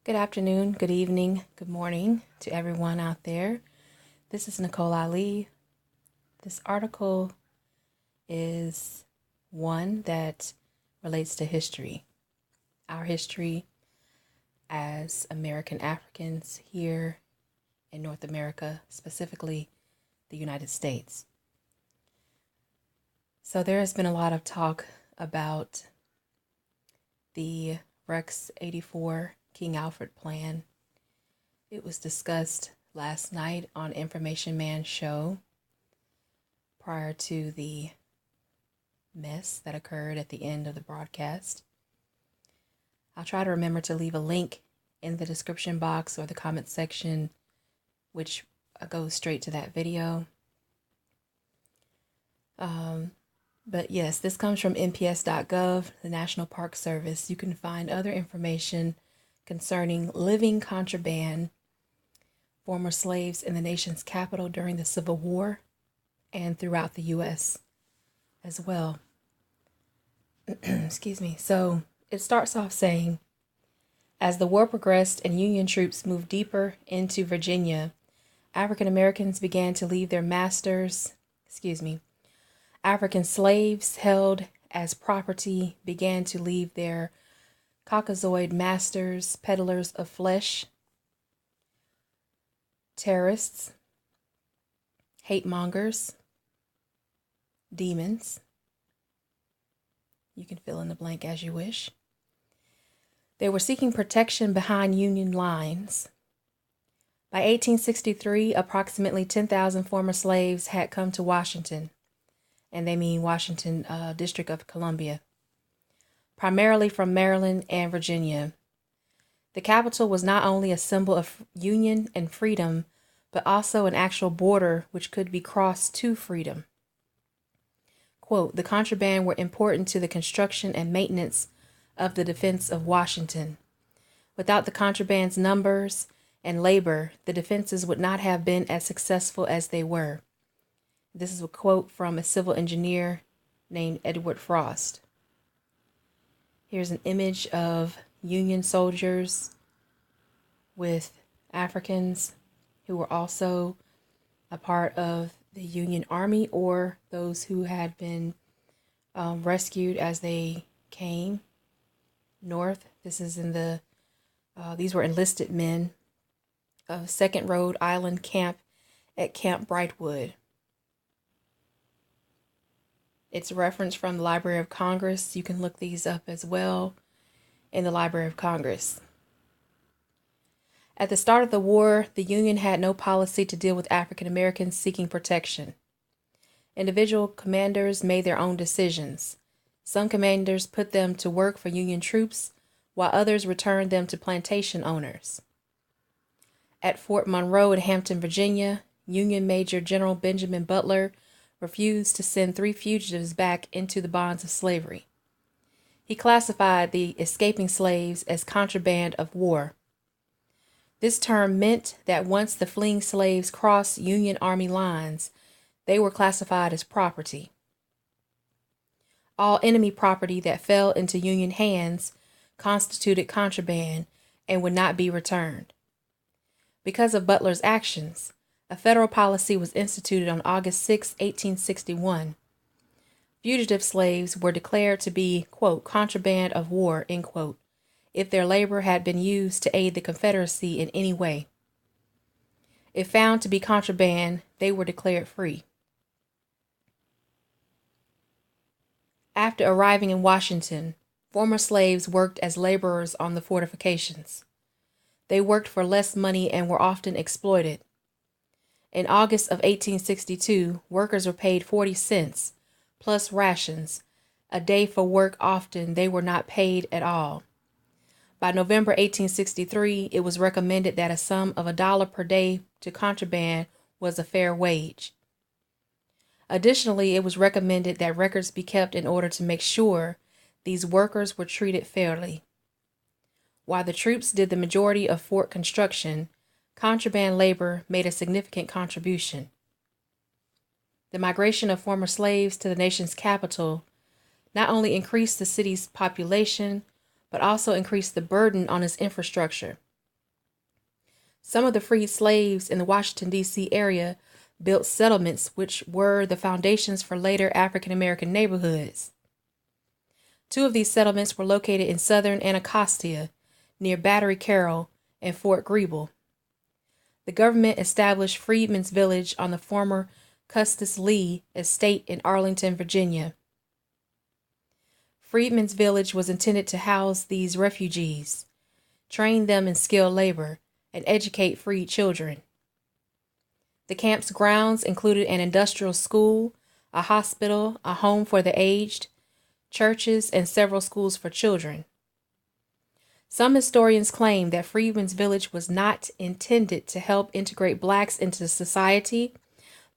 Good afternoon, good evening, good morning to everyone out there. This is Nicole Ali. This article is one that relates to history, our history as American Africans here in North America, specifically the United States. So there has been a lot of talk about the rex84 King Alfred plan. It was discussed last night on Information Man's show prior to the mess that occurred at the end of the broadcast. I'll try to remember to leave a link in the description box or the comment section, which goes straight to that video. But yes, this comes from nps.gov, the National Park Service. You can find other information concerning living contraband, former slaves in the nation's capital during the Civil War and throughout the U.S. as well. Excuse me. So it starts off saying, as the war progressed and Union troops moved deeper into Virginia, African slaves held as property began to leave their Caucasoid masters, peddlers of flesh, terrorists, hate mongers, demons. You can fill in the blank as you wish. They were seeking protection behind Union lines. By 1863, approximately 10,000 former slaves had come to Washington, and they mean Washington, District of Columbia, primarily from Maryland and Virginia. The capital was not only a symbol of union and freedom, but also an actual border which could be crossed to freedom. Quote, the contraband were important to the construction and maintenance of the defense of Washington. Without the contraband's numbers and labor, the defenses would not have been as successful as they were. This is a quote from a civil engineer named Edward Frost. Here's an image of Union soldiers with Africans who were also a part of the Union Army or those who had been rescued as they came north. This is in these were enlisted men of 2nd Rhode Island Camp at Camp Brightwood. It's referenced from the Library of Congress. You can look these up as well in the Library of Congress. At the start of the war, the Union had no policy to deal with African Americans seeking protection. Individual commanders made their own decisions. Some commanders put them to work for Union troops, while others returned them to plantation owners. At Fort Monroe in Hampton, Virginia, Union Major General Benjamin Butler refused to send 3 fugitives back into the bonds of slavery. He classified the escaping slaves as contraband of war. This term meant that once the fleeing slaves crossed Union Army lines, they were classified as property. All enemy property that fell into Union hands constituted contraband and would not be returned. Because of Butler's actions, a federal policy was instituted on August 6, 1861. Fugitive slaves were declared to be, quote, contraband of war, end quote, if their labor had been used to aid the Confederacy in any way. If found to be contraband, they were declared free. After arriving in Washington, former slaves worked as laborers on the fortifications. They worked for less money and were often exploited. In August of 1862, workers were paid 40 cents, plus rations, a day for work. Often they were not paid at all. By November 1863, it was recommended that a sum of $1 per day to contraband was a fair wage. Additionally, it was recommended that records be kept in order to make sure these workers were treated fairly. While the troops did the majority of fort construction, contraband labor made a significant contribution. The migration of former slaves to the nation's capital not only increased the city's population, but also increased the burden on its infrastructure. Some of the freed slaves in the Washington, D.C. area built settlements which were the foundations for later African American neighborhoods. Two of these settlements were located in southern Anacostia, near Battery Carroll and Fort Greble. The government established Freedmen's Village on the former Custis Lee estate in Arlington, Virginia. Freedmen's Village was intended to house these refugees, train them in skilled labor, and educate freed children. The camp's grounds included an industrial school, a hospital, a home for the aged, churches, and several schools for children. Some historians claim that Freedmen's Village was not intended to help integrate blacks into society,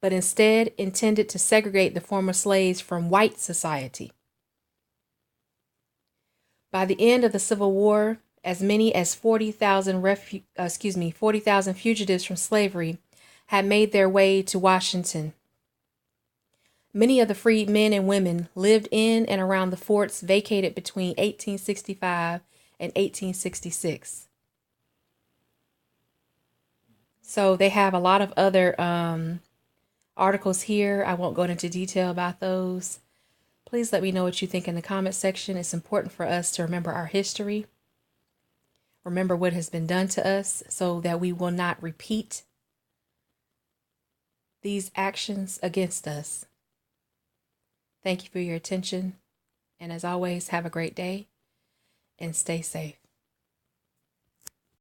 but instead intended to segregate the former slaves from white society. By the end of the Civil War, as many as 40,000 fugitives from slavery had made their way to Washington. Many of the freed men and women lived in and around the forts vacated between 1865 and 1866. So they have a lot of other articles here. I won't go into detail about those. Please let me know what you think in the comment section. It's important for us to remember our history, remember what has been done to us, so that we will not repeat these actions against us. Thank you for your attention. And as always, have a great day and stay safe.